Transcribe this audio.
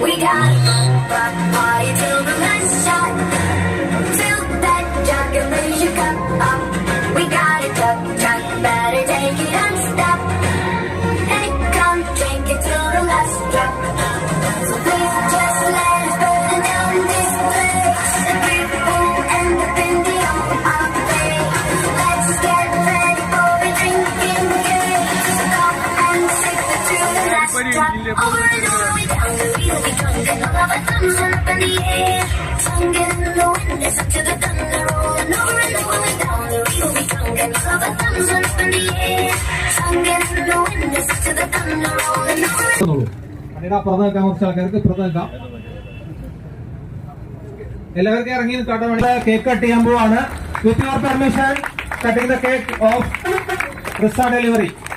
We got rock party till the last shot. Fill that jug and raise your cup up. We got a truck, better take it and stop. And come drink it till the last drop. So please just let us burn down this place. And people end up in the open bay. Let's get ready for a drinking game. So come and sip it to the last drop. Over and over we down, we'll be drunk and all of our thumbs are up in the air. Tongue in the wind, listen to the thunder rolling over and over we down, we'll be drunk and all of our thumbs are up in the air. Tongue in the wind, listen to the thunder rolling over. എല്ലാവർക്കും ഇറങ്ങി നിൽക്കാട്ടോ. Cake cut ചെയ്യാൻ പോവാണ്. With your permission cutting the cake of Riza delivery.